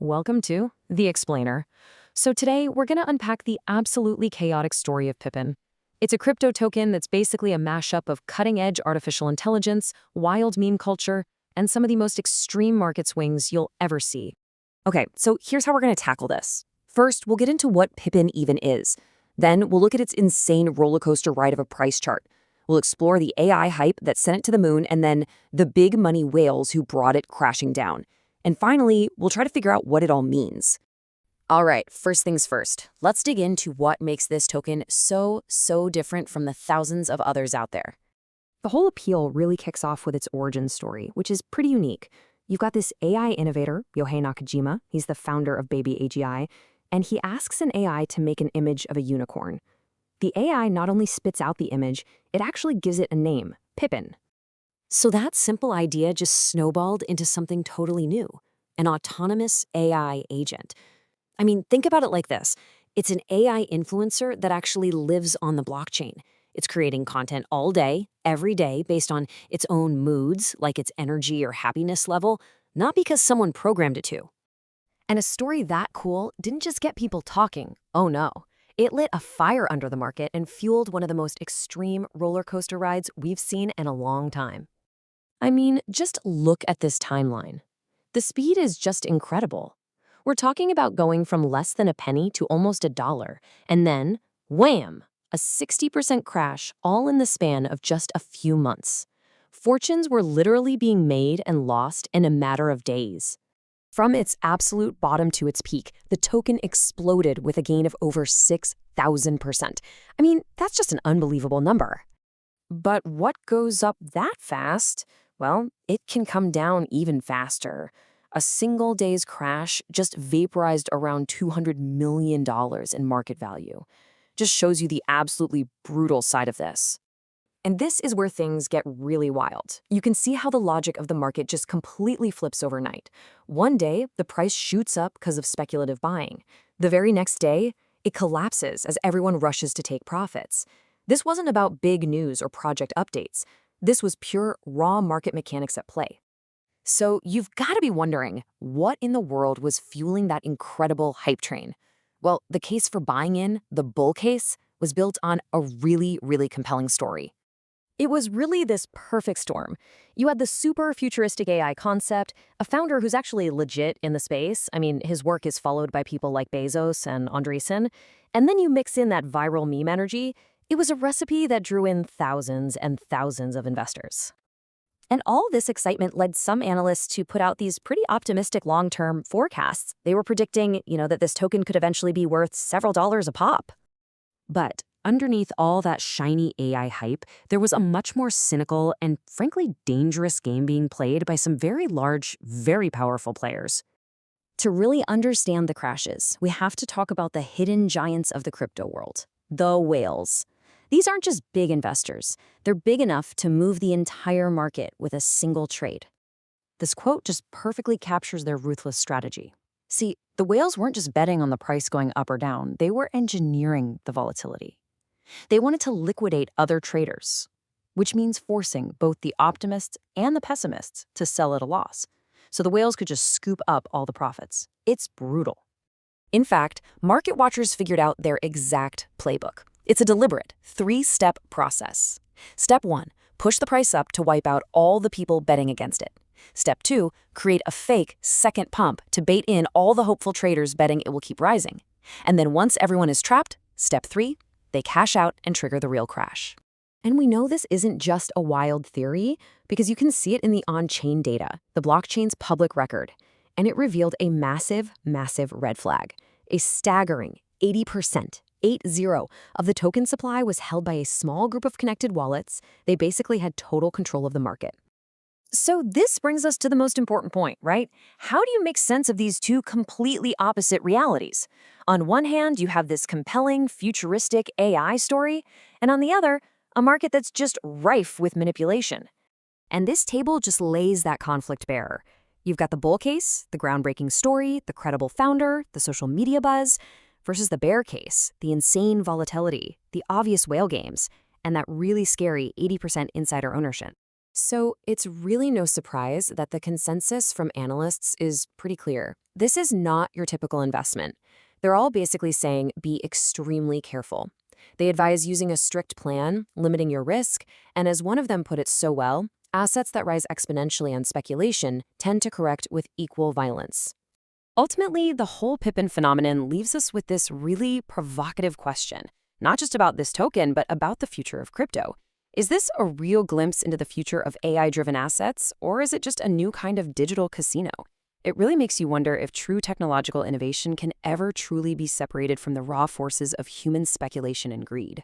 Welcome to The Explainer. So today, we're going to unpack the absolutely chaotic story of Pippin. It's a crypto token that's basically a mashup of cutting-edge artificial intelligence, wild meme culture, and some of the most extreme market swings you'll ever see. Okay, so here's how we're going to tackle this. First, we'll get into what Pippin even is. Then, we'll look at its insane roller coaster ride of a price chart. We'll explore the AI hype that sent it to the moon, and then the big money whales who brought it crashing down. And finally, we'll try to figure out what it all means. All right, first things first. Let's dig into what makes this token so different from the thousands of others out there. The whole appeal really kicks off with its origin story, which is pretty unique. You've got this AI innovator, Yohei Nakajima. He's the founder of Baby AGI, and he asks an AI to make an image of a unicorn. The AI not only spits out the image, it actually gives it a name, Pippin. So that simple idea just snowballed into something totally new, an autonomous AI agent. I mean, think about it like this. It's an AI influencer that actually lives on the blockchain. It's creating content all day, every day, based on its own moods, like its energy or happiness level, not because someone programmed it to. And a story that cool didn't just get people talking. Oh no. It lit a fire under the market and fueled one of the most extreme roller coaster rides we've seen in a long time. I mean, just look at this timeline. The speed is just incredible. We're talking about going from less than a penny to almost $1, and then, wham, a 60% crash all in the span of just a few months. Fortunes were literally being made and lost in a matter of days. From its absolute bottom to its peak, the token exploded with a gain of over 6,000%. I mean, that's just an unbelievable number. But what goes up that fast? Well, it can come down even faster. A single day's crash just vaporized around $200 million in market value. Just shows you the absolutely brutal side of this. And this is where things get really wild. You can see how the logic of the market just completely flips overnight. One day, the price shoots up because of speculative buying. The very next day, it collapses as everyone rushes to take profits. This wasn't about big news or project updates. This was pure, raw market mechanics at play. So you've got to be wondering, what in the world was fueling that incredible hype train? Well, the case for buying in, the bull case, was built on a really compelling story. It was really this perfect storm. You had the super futuristic AI concept, a founder who's actually legit in the space. I mean, his work is followed by people like Bezos and Andreessen. And then you mix in that viral meme energy. It was a recipe that drew in thousands and thousands of investors. And all this excitement led some analysts to put out these pretty optimistic long-term forecasts. They were predicting, that this token could eventually be worth several dollars a pop. But underneath all that shiny AI hype, there was a much more cynical and frankly dangerous game being played by some very large, very powerful players. To really understand the crashes, we have to talk about the hidden giants of the crypto world, the whales. These aren't just big investors. They're big enough to move the entire market with a single trade. This quote just perfectly captures their ruthless strategy. See, the whales weren't just betting on the price going up or down. They were engineering the volatility. They wanted to liquidate other traders, which means forcing both the optimists and the pessimists to sell at a loss, so the whales could just scoop up all the profits. It's brutal. In fact, market watchers figured out their exact playbook. It's a deliberate, 3-step process. Step 1, push the price up to wipe out all the people betting against it. Step 2, create a fake second pump to bait in all the hopeful traders betting it will keep rising. And then once everyone is trapped, Step 3, they cash out and trigger the real crash. And we know this isn't just a wild theory because you can see it in the on-chain data, the blockchain's public record. And it revealed a massive red flag. A staggering 80%, 80, of the token supply was held by a small group of connected wallets. They basically had total control of the market. So this brings us to the most important point, right? How do you make sense of these two completely opposite realities? On one hand, you have this compelling, futuristic AI story, and on the other, a market that's just rife with manipulation. And this table just lays that conflict bare. You've got the bull case, the groundbreaking story, the credible founder, the social media buzz, versus the bear case, the insane volatility, the obvious whale games, and that really scary 80% insider ownership. So it's really no surprise that the consensus from analysts is pretty clear. This is not your typical investment. They're all basically saying be extremely careful. They advise using a strict plan, limiting your risk, and as one of them put it so well, assets that rise exponentially on speculation tend to correct with equal violence. Ultimately, the whole Pippin phenomenon leaves us with this really provocative question, not just about this token, but about the future of crypto. Is this a real glimpse into the future of AI-driven assets, or is it just a new kind of digital casino? It really makes you wonder if true technological innovation can ever truly be separated from the raw forces of human speculation and greed.